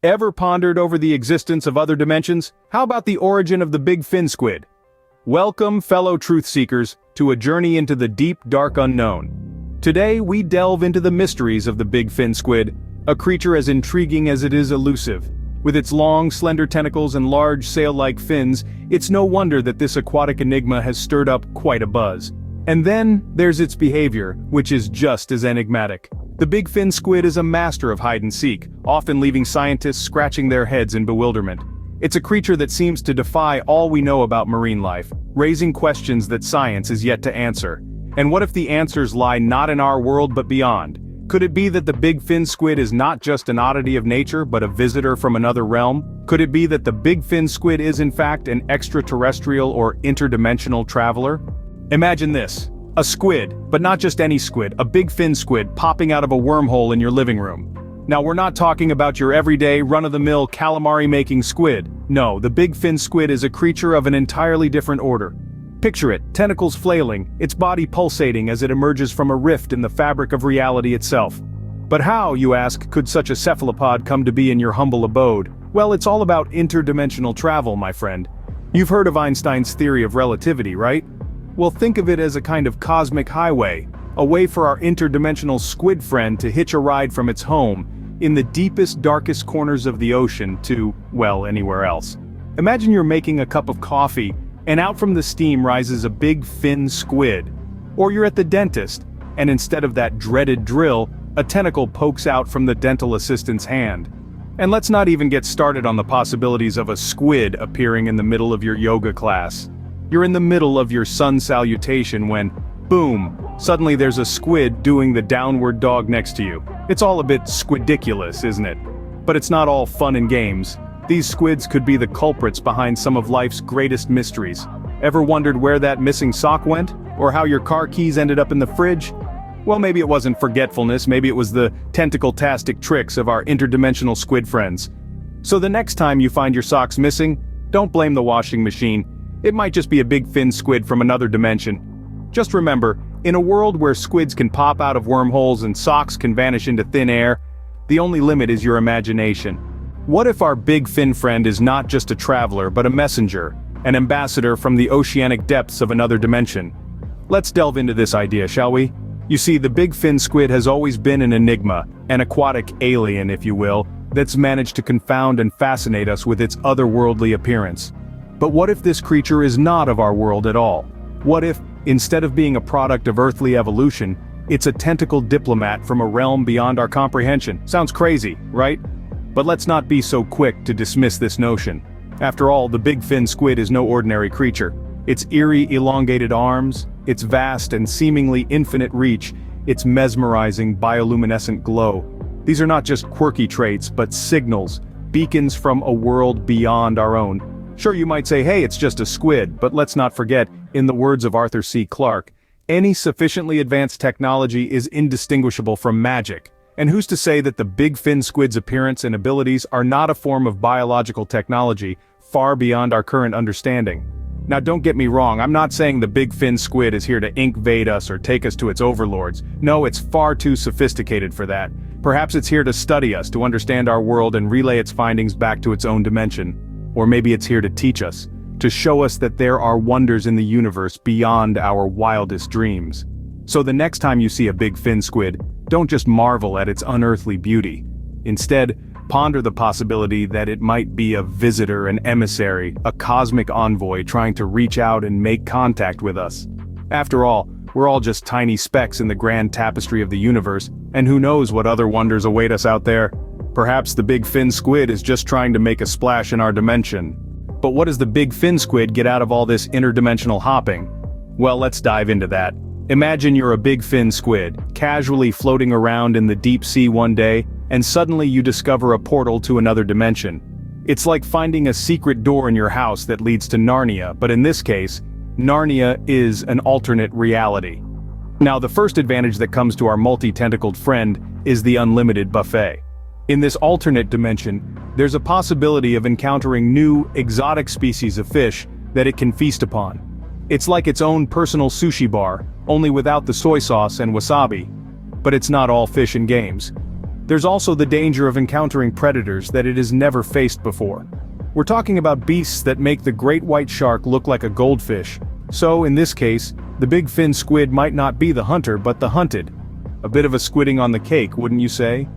Ever pondered over the existence of other dimensions? How about the origin of the big fin squid? Welcome, fellow truth seekers, to a journey into the deep, dark unknown. Today, we delve into the mysteries of the big fin squid, a creature as intriguing as it is elusive. With its long, slender tentacles and large, sail-like fins, it's no wonder that this aquatic enigma has stirred up quite a buzz. And then, there's its behavior, which is just as enigmatic. The big fin squid is a master of hide-and-seek, often leaving scientists scratching their heads in bewilderment. It's a creature that seems to defy all we know about marine life, raising questions that science is yet to answer. And what if the answers lie not in our world but beyond? Could it be that the big fin squid is not just an oddity of nature but a visitor from another realm? Could it be that the big fin squid is in fact an extraterrestrial or interdimensional traveler? Imagine this. A squid, but not just any squid, a big fin squid popping out of a wormhole in your living room. Now we're not talking about your everyday, run-of-the-mill calamari-making squid. No, the big fin squid is a creature of an entirely different order. Picture it, tentacles flailing, its body pulsating as it emerges from a rift in the fabric of reality itself. But how, you ask, could such a cephalopod come to be in your humble abode? Well, it's all about interdimensional travel, my friend. You've heard of Einstein's theory of relativity, right? Well, think of it as a kind of cosmic highway, a way for our interdimensional squid friend to hitch a ride from its home, in the deepest, darkest corners of the ocean to, well, anywhere else. Imagine you're making a cup of coffee, and out from the steam rises a big fin squid. Or you're at the dentist, and instead of that dreaded drill, a tentacle pokes out from the dental assistant's hand. And let's not even get started on the possibilities of a squid appearing in the middle of your yoga class. You're in the middle of your sun salutation when, boom, suddenly there's a squid doing the downward dog next to you. It's all a bit squidiculous, isn't it? But it's not all fun and games. These squids could be the culprits behind some of life's greatest mysteries. Ever wondered where that missing sock went? Or how your car keys ended up in the fridge? Well, maybe it wasn't forgetfulness, maybe it was the tentacle-tastic tricks of our interdimensional squid friends. So the next time you find your socks missing, don't blame the washing machine. It might just be a big fin squid from another dimension. Just remember, in a world where squids can pop out of wormholes and socks can vanish into thin air, the only limit is your imagination. What if our big fin friend is not just a traveler but a messenger, an ambassador from the oceanic depths of another dimension? Let's delve into this idea, shall we? You see, the big fin squid has always been an enigma, an aquatic alien, if you will, that's managed to confound and fascinate us with its otherworldly appearance. But what if this creature is not of our world at all? What if, instead of being a product of earthly evolution, it's a tentacled diplomat from a realm beyond our comprehension? Sounds crazy, right? But let's not be so quick to dismiss this notion. After all, the big fin squid is no ordinary creature. Its eerie, elongated arms, its vast and seemingly infinite reach, its mesmerizing bioluminescent glow. These are not just quirky traits, but signals, beacons from a world beyond our own. Sure, you might say, hey, it's just a squid, but let's not forget, in the words of Arthur C. Clarke, any sufficiently advanced technology is indistinguishable from magic. And who's to say that the big fin squid's appearance and abilities are not a form of biological technology far beyond our current understanding? Now don't get me wrong, I'm not saying the big fin squid is here to invade us or take us to its overlords. No, it's far too sophisticated for that. Perhaps it's here to study us, to understand our world and relay its findings back to its own dimension. Or maybe it's here to teach us, to show us that there are wonders in the universe beyond our wildest dreams. So the next time you see a big fin squid, don't just marvel at its unearthly beauty. Instead, ponder the possibility that it might be a visitor, an emissary, a cosmic envoy trying to reach out and make contact with us. After all, we're all just tiny specks in the grand tapestry of the universe, and who knows what other wonders await us out there. Perhaps the big fin squid is just trying to make a splash in our dimension. But what does the big fin squid get out of all this interdimensional hopping? Well, let's dive into that. Imagine you're a big fin squid, casually floating around in the deep sea one day, and suddenly you discover a portal to another dimension. It's like finding a secret door in your house that leads to Narnia, but in this case, Narnia is an alternate reality. Now, the first advantage that comes to our multi-tentacled friend is the unlimited buffet. In this alternate dimension, there's a possibility of encountering new, exotic species of fish that it can feast upon. It's like its own personal sushi bar, only without the soy sauce and wasabi. But it's not all fish and games. there's also the danger of encountering predators that it has never faced before. We're talking about beasts that make the great white shark look like a goldfish. So, in this case, the big fin squid might not be the hunter but the hunted. A bit of a squidding on the cake, wouldn't you say?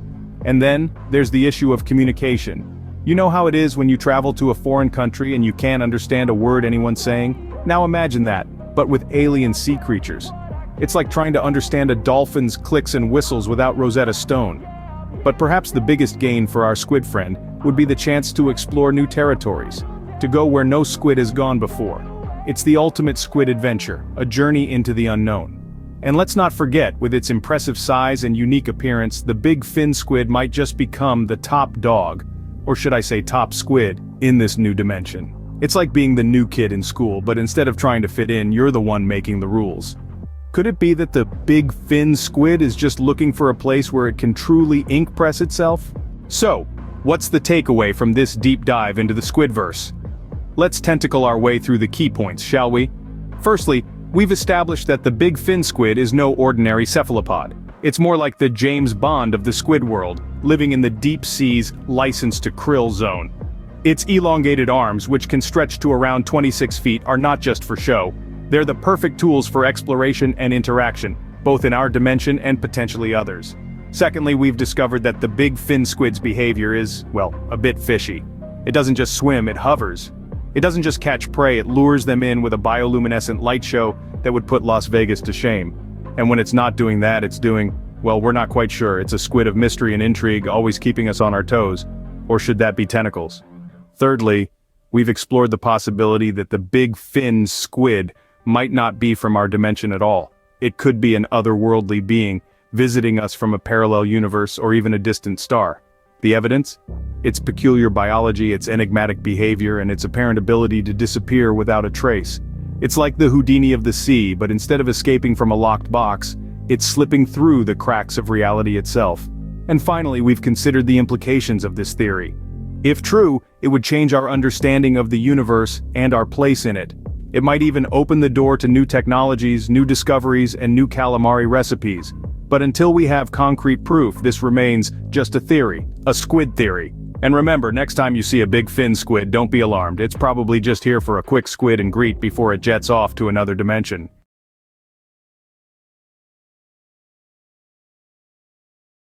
And then, there's the issue of communication. You know how it is when you travel to a foreign country and you can't understand a word anyone's saying? Now imagine that, but with alien sea creatures. It's like trying to understand a dolphin's clicks and whistles without Rosetta Stone. But perhaps the biggest gain for our squid friend would be the chance to explore new territories, to go where no squid has gone before. It's the ultimate squid adventure, a journey into the unknown. And let's not forget, with its impressive size and unique appearance, the big fin squid might just become the top dog, or should I say top squid, in this new dimension. It's like being the new kid in school, but instead of trying to fit in, you're the one making the rules. Could it be that the big fin squid is just looking for a place where it can truly ink press itself? So, what's the takeaway from this deep dive into the Squidverse? Let's tentacle our way through the key points, shall we? Firstly, we've established that the big fin squid is no ordinary cephalopod. It's more like the James Bond of the squid world, living in the deep sea's licensed to krill zone. Its elongated arms, which can stretch to around 26 feet, are not just for show. They're the perfect tools for exploration and interaction, both in our dimension and potentially others. Secondly, we've discovered that the big fin squid's behavior is, well, a bit fishy. It doesn't just swim, it hovers. It doesn't just catch prey, it lures them in with a bioluminescent light show that would put Las Vegas to shame. And when it's not doing that, it's doing, well, we're not quite sure. It's a squid of mystery and intrigue, always keeping us on our toes. Or should that be tentacles? Thirdly, we've explored the possibility that the big fin squid might not be from our dimension at all. It could be an otherworldly being, visiting us from a parallel universe or even a distant star. The evidence? Its peculiar biology, its enigmatic behavior, and its apparent ability to disappear without a trace. It's like the Houdini of the sea, but instead of escaping from a locked box, it's slipping through the cracks of reality itself. And finally, we've considered the implications of this theory. If true, it would change our understanding of the universe and our place in it. It might even open the door to new technologies, new discoveries, and new calamari recipes. But until we have concrete proof, this remains just a theory, a squid theory. And remember, next time you see a big fin squid, don't be alarmed. It's probably just here for a quick squid and greet before it jets off to another dimension.